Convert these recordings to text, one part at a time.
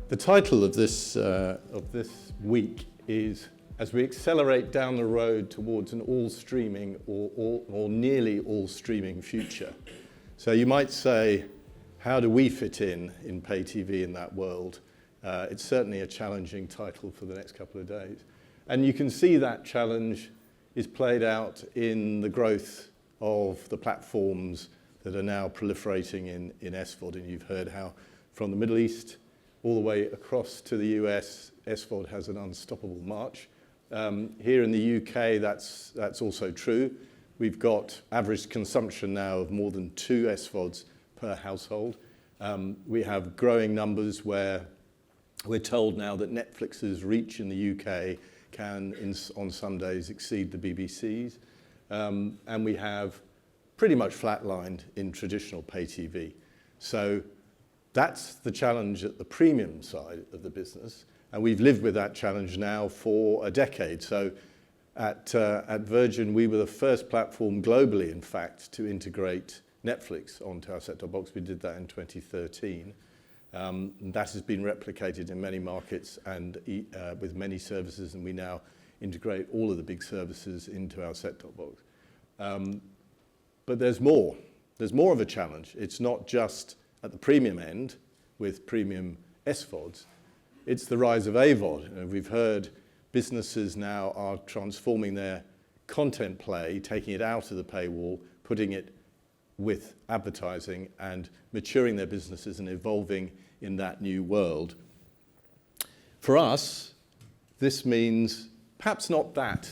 The title of this week is As We Accelerate Down the Road Towards an All-Streaming or Nearly All-Streaming Future. So you might say, how do we fit in pay TV in that world? It's certainly a challenging title for the next couple of days. And you can see that challenge is played out in the growth of the platforms that are now proliferating in SVOD. And you've heard how from the Middle East all the way across to the US, SVOD has an unstoppable march. Here in the UK, that's also true. We've got average consumption now of more than 2 SVODs per household. We have growing numbers where we're told now that Netflix's reach in the UK can, on some days, exceed the BBC's. And we have pretty much flatlined in traditional pay TV. So that's the challenge at the premium side of the business. And we've lived with that challenge now for a decade. So at Virgin, we were the first platform globally, in fact, to integrate Netflix onto our set-top box. We did that in 2013. That has been replicated in many markets and with many services, and we now integrate all of the big services into our set-top box. But there's more. There's more of a challenge. It's not just at the premium end with premium SVODs. It's the rise of AVOD. And we've heard businesses now are transforming their content play, taking it out of the paywall, putting it with advertising and maturing their businesses and evolving in that new world. For us, this means perhaps not that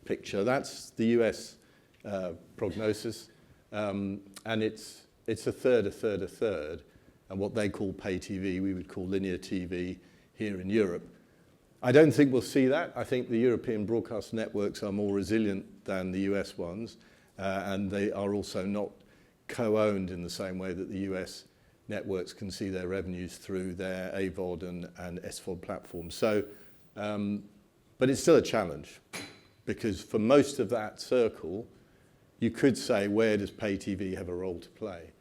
picture. That's the US prognosis. And it's a third. And what they call pay TV, we would call linear TV here in Europe. I don't think we'll see that. I think the European broadcast networks are more resilient than the US ones. And they are also not co-owned in the same way that the US networks can see their revenues through their AVOD and SVOD platforms. So, but it's still a challenge, because for most of that circle, you could say, where does pay TV have a role to play?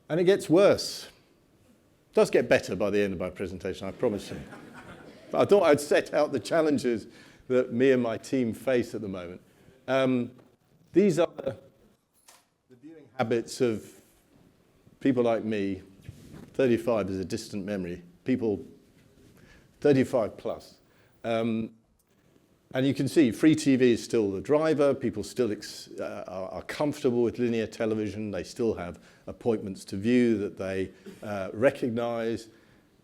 And it gets worse. It does get better by the end of my presentation, I promise you. But I thought I'd set out the challenges that me and my team face at the moment. These are the viewing habits of people like me. 35 is a distant memory. People 35 plus. And you can see free TV is still the driver. People still are comfortable with linear television. They still have appointments to view that they recognize.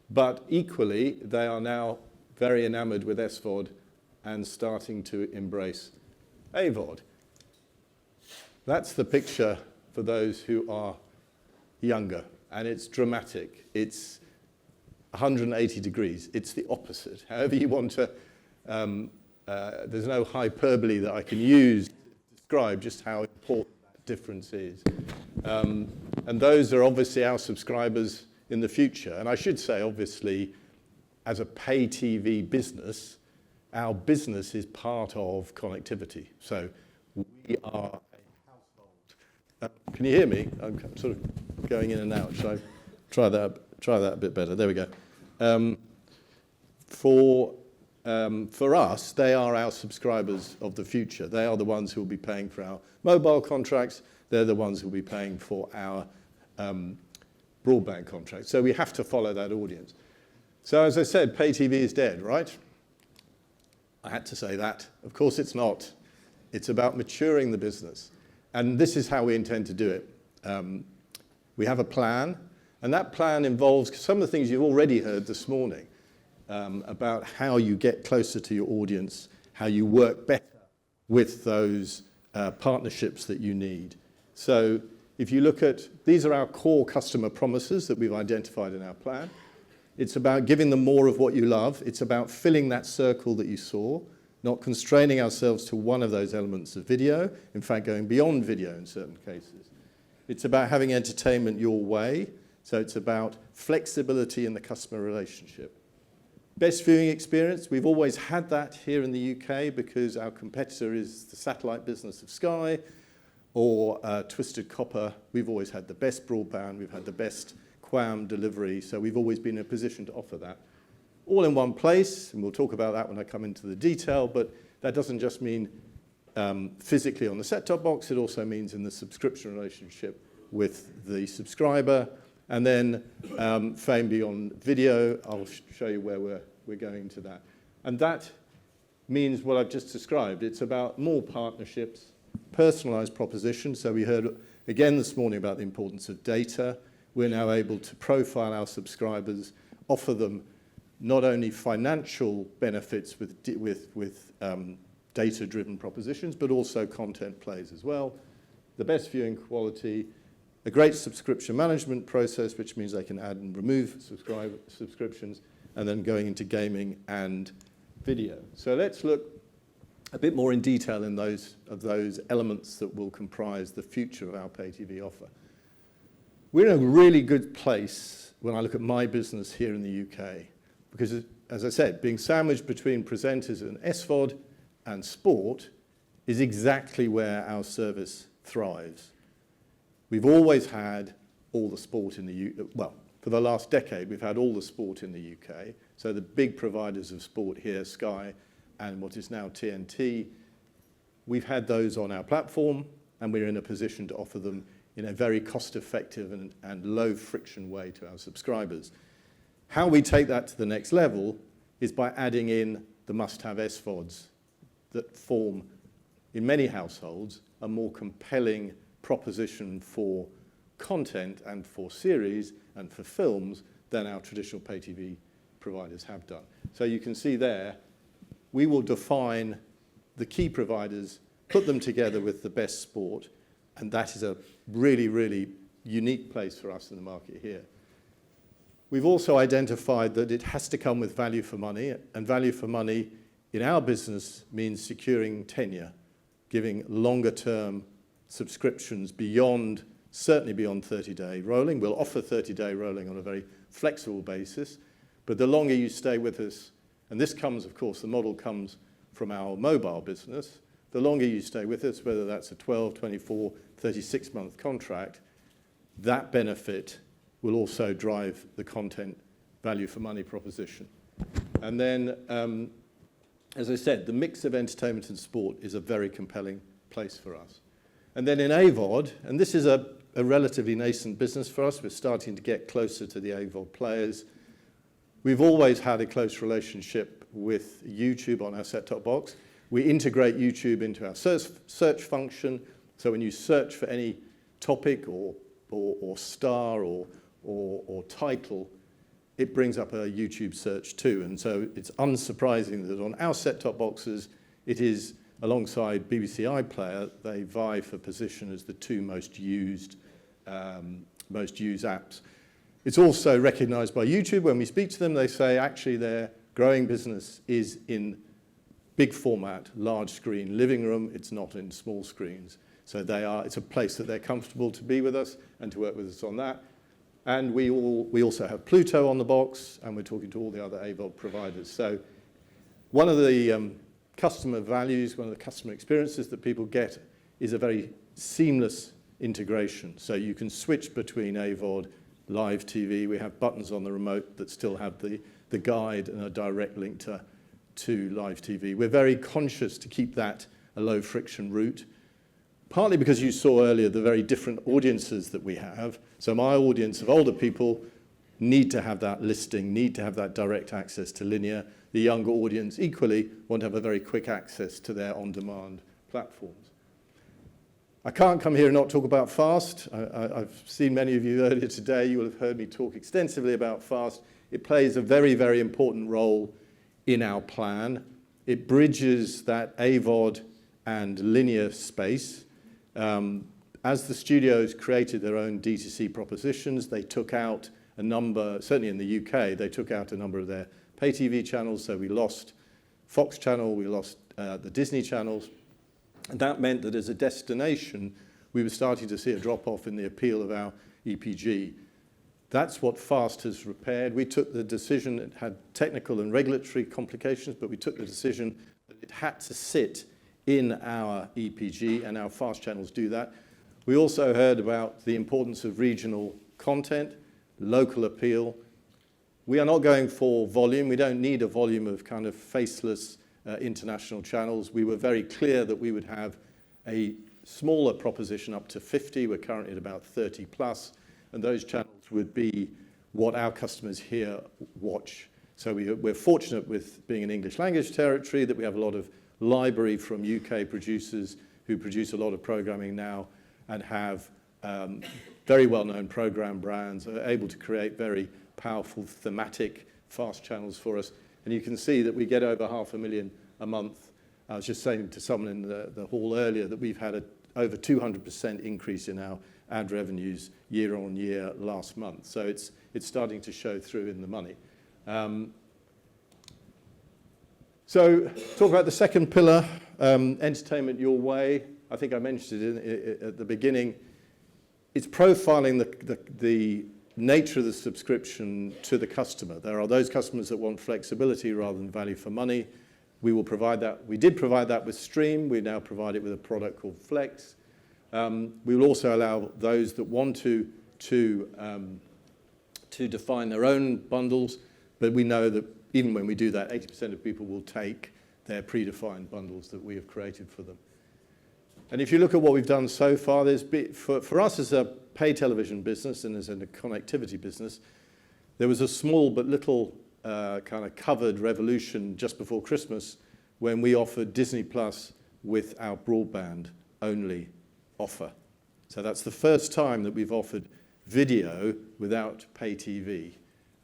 But equally, they are now very enamored with SVOD and starting to embrace AVOD. That's the picture for those who are younger. And it's dramatic. It's 180 degrees. It's the opposite. However you want to... there's no hyperbole that I can use to describe just how important that difference is. And those are obviously our subscribers in the future. And I should say, obviously, as a pay TV business, our business is part of connectivity. So we are a household. Can you hear me? I'm sort of going in and out. Shall I try that a bit better? There we go. For us, they are our subscribers of the future. They are the ones who will be paying for our mobile contracts. They're the ones who will be paying for our broadband contracts. So we have to follow that audience. So as I said, pay TV is dead, right? I had to say that. Of course it's not. It's about maturing the business. And this is how we intend to do it. We have a plan, and that plan involves some of the things you've already heard this morning. About how you get closer to your audience, how you work better with those partnerships that you need. So if you look at, these are our core customer promises that we've identified in our plan. It's about giving them more of what you love. It's about filling that circle that you saw, not constraining ourselves to one of those elements of video, in fact, going beyond video in certain cases. It's about having entertainment your way. So it's about flexibility in the customer relationship. Best viewing experience, we've always had that here in the UK because our competitor is the satellite business of Sky or Twisted Copper. We've always had the best broadband, we've had the best QAM delivery. So we've always been in a position to offer that. All in one place, and we'll talk about that when I come into the detail, but that doesn't just mean physically on the set-top box, it also means in the subscription relationship with the subscriber. And then fame beyond video, I'll show you where we're going to that. And that means what I've just described. It's about more partnerships, personalized propositions. So we heard again this morning about the importance of data. We're now able to profile our subscribers, offer them not only financial benefits with data-driven propositions, but also content plays as well. The best viewing quality, a great subscription management process, which means they can add and remove subscriptions, and then going into gaming and video. So let's look a bit more in detail in those elements that will comprise the future of our pay TV offer. We're in a really good place when I look at my business here in the UK, because, as I said, being sandwiched between presenters and SVOD and sport is exactly where our service thrives. We've always had all the sport in the UK. Well, for the last decade, we've had all the sport in the UK. So the big providers of sport here, Sky and what is now TNT, we've had those on our platform, and we're in a position to offer them in a very cost-effective and low-friction way to our subscribers. How we take that to the next level is by adding in the must-have SVODs that form, in many households, a more compelling proposition for content and for series and for films than our traditional pay TV providers have done. So you can see there, we will define the key providers, put them together with the best sport, and that is a really, really unique place for us in the market here. We've also identified that it has to come with value for money, and value for money in our business means securing tenure, giving longer-term subscriptions beyond, certainly beyond 30-day rolling. We'll offer 30-day rolling on a very flexible basis, but the longer you stay with us, and this comes, of course, the model comes from our mobile business, the longer you stay with us, whether that's a 12, 24, 36-month contract, that benefit will also drive the content value for money proposition. And then, as I said, the mix of entertainment and sport is a very compelling place for us. And then in AVOD, and this is a relatively nascent business for us, we're starting to get closer to the AVOD players. We've always had a close relationship with YouTube on our set-top box. We integrate YouTube into our search function, so when you search for any topic or star or title, it brings up a YouTube search too. And so it's unsurprising that on our set-top boxes, it is, alongside BBC iPlayer, they vie for position as the two most used apps. It's also recognized by YouTube. When we speak to them, they say actually their growing business is in big format, large screen living room. It's not in small screens. So it's a place that they're comfortable to be with us and to work with us on that. And we also have Pluto on the box, and we're talking to all the other AVOD providers. So one of the customer values, one of the customer experiences that people get is a very seamless integration. So you can switch between AVOD, live TV. We have buttons on the remote that still have the guide and a direct link to live TV. We're very conscious to keep that a low friction route, partly because you saw earlier the very different audiences that we have. So my audience of older people need to have that listing, need to have that direct access to linear. The younger audience equally want to have a very quick access to their on-demand platforms. I can't come here and not talk about FAST. I've seen many of you earlier today. You will have heard me talk extensively about FAST. It plays a very, very important role in our plan. It bridges that AVOD and linear space. As the studios created their own D2C propositions, they took out a number, certainly in the UK, they took out a number of their pay TV channels. So we lost Fox Channel, we lost the Disney channels. And that meant that as a destination, we were starting to see a drop-off in the appeal of our EPG. That's what FAST has repaired. We took the decision, it had technical and regulatory complications, but we took the decision that it had to sit in our EPG, and our FAST channels do that. We also heard about the importance of regional content. local appeal. We are not going for volume. We don't need a volume of kind of faceless international channels. We were very clear that we would have a smaller proposition up to 50. We're currently at about 30 plus, and those channels would be what our customers here watch. So we're fortunate with being an English language territory that we have a lot of library from UK producers who produce a lot of programming now and have very well-known program brands, are able to create very powerful thematic fast channels for us. And you can see that we get over 500,000 a month. I was just saying to someone in the hall earlier that we've had over 200% increase in our ad revenues year on year last month. So it's starting to show through in the money. So talk about the second pillar, entertainment your way. I think I mentioned it at the beginning. It's profiling the nature of the subscription to the customer. There are those customers that want flexibility rather than value for money. We will provide that. We did provide that with Stream. We now provide it with a product called Flex. We will also allow those that want to define their own bundles, but we know that even when we do that, 80% of people will take their predefined bundles that we have created for them. And if you look at what we've done so far, for us as a pay television business and as a connectivity business, there was a small but little kind of covered revolution just before Christmas when we offered Disney Plus with our broadband only offer. So that's the first time that we've offered video without pay TV.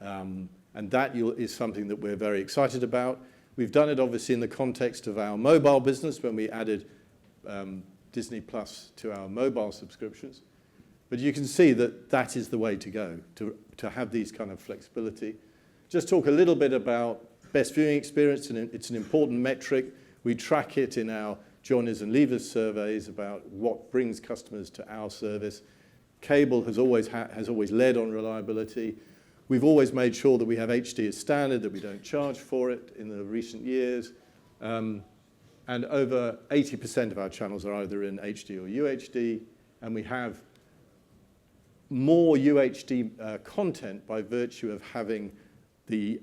And that is something that we're very excited about. We've done it obviously in the context of our mobile business when we added Disney Plus to our mobile subscriptions. But you can see that that is the way to go, to have these kind of flexibility. Just talk a little bit about best viewing experience, and it's an important metric. We track it in our joiners and leavers surveys about what brings customers to our service. Cable has always led on reliability. We've always made sure that we have HD as standard, that we don't charge for it in the recent years. And over 80% of our channels are either in HD or UHD, and we have more UHD content by virtue of having the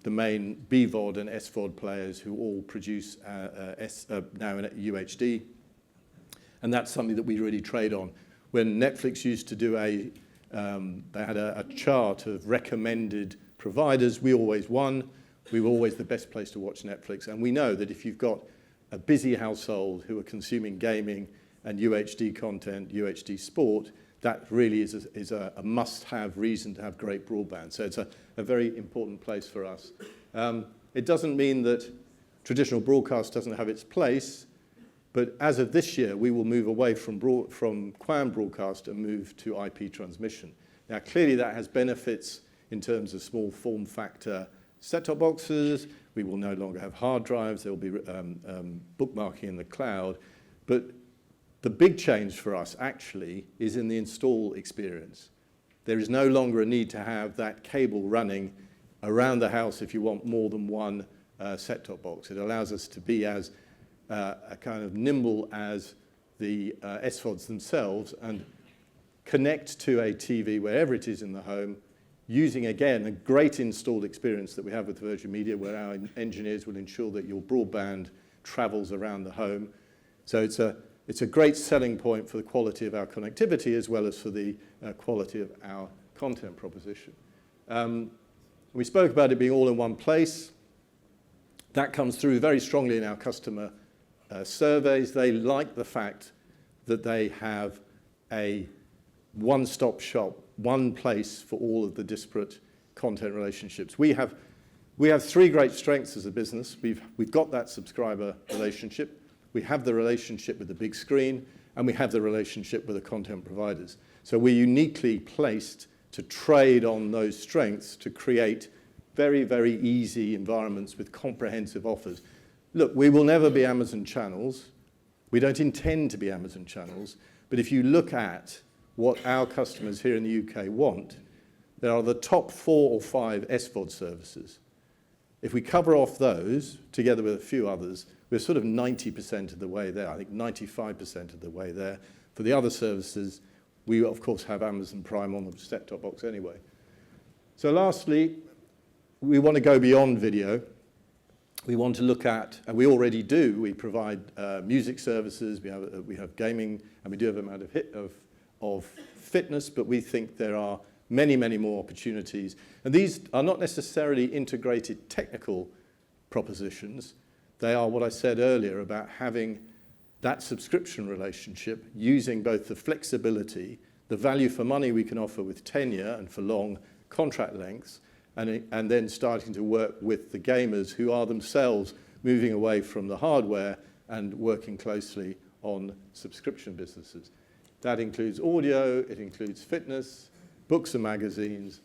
main BVOD and SVOD players who all produce now in UHD. And that's something that we really trade on. When Netflix used to do they had a chart of recommended providers, we always won. We were always the best place to watch Netflix. And we know that if you've got a busy household who are consuming gaming and UHD content, UHD sport, that really is a must-have reason to have great broadband. So it's a very important place for us. It doesn't mean that traditional broadcast doesn't have its place, but as of this year, we will move away from QAM broadcast and move to IP transmission. Now, clearly that has benefits in terms of small form factor set-top boxes. We will no longer have hard drives. There will be bookmarking in the cloud. But the big change for us actually is in the install experience. There is no longer a need to have that cable running around the house if you want more than one set-top box. It allows us to be as a kind of nimble as the SVODs themselves and connect to a TV wherever it is in the home, using, again, a great installed experience that we have with Virgin Media, where our engineers will ensure that your broadband travels around the home. So it's a great selling point for the quality of our connectivity as well as for the quality of our content proposition. We spoke about it being all in one place. That comes through very strongly in our customer surveys. They like the fact that they have a one-stop shop, one place for all of the disparate content relationships. We have three great strengths as a business. We've got that subscriber relationship. We have the relationship with the big screen, and we have the relationship with the content providers. So we're uniquely placed to trade on those strengths to create very, very easy environments with comprehensive offers. Look, we will never be Amazon channels. We don't intend to be Amazon channels. But if you look at what our customers here in the UK want, there are the top 4 or 5 SVOD services. If we cover off those, together with a few others, we're sort of 90% of the way there. I think 95% of the way there. For the other services, we, of course, have Amazon Prime on the set-top box anyway. So lastly, we want to go beyond video. We want to look at, and we already do, we provide music services, we have gaming, and we do have an amount of fitness, but we think there are many, many more opportunities. And these are not necessarily integrated technical propositions. They are what I said earlier about having that subscription relationship, using both the flexibility, the value for money we can offer with tenure and for long contract lengths, and then starting to work with the gamers who are themselves moving away from the hardware and working closely on subscription businesses. That includes audio, it includes fitness, books and magazines,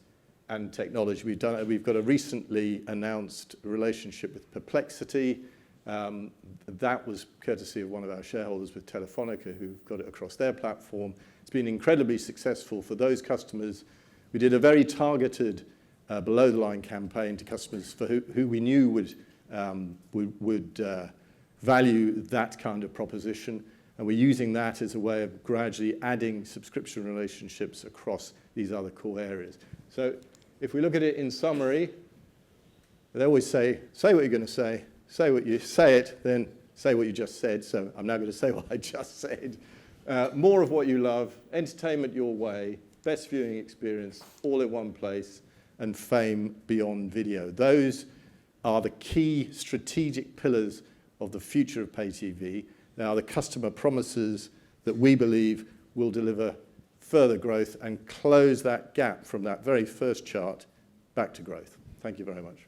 and technology. We've got a recently announced relationship with Perplexity. That was courtesy of one of our shareholders with Telefonica, who've got it across their platform. It's been incredibly successful for those customers. We did a very targeted below-the-line campaign to customers for who we knew would value that kind of proposition, and we're using that as a way of gradually adding subscription relationships across these other core areas. So if we look at it in summary, they always say what you're going to say it, then say what you just said. So I'm now going to say what I just said. More of what you love, entertainment your way, best viewing experience, all in one place, and fame beyond video. Those are the key strategic pillars of the future of pay TV. They are the customer promises that we believe will deliver further growth and close that gap from that very first chart back to growth. Thank you very much.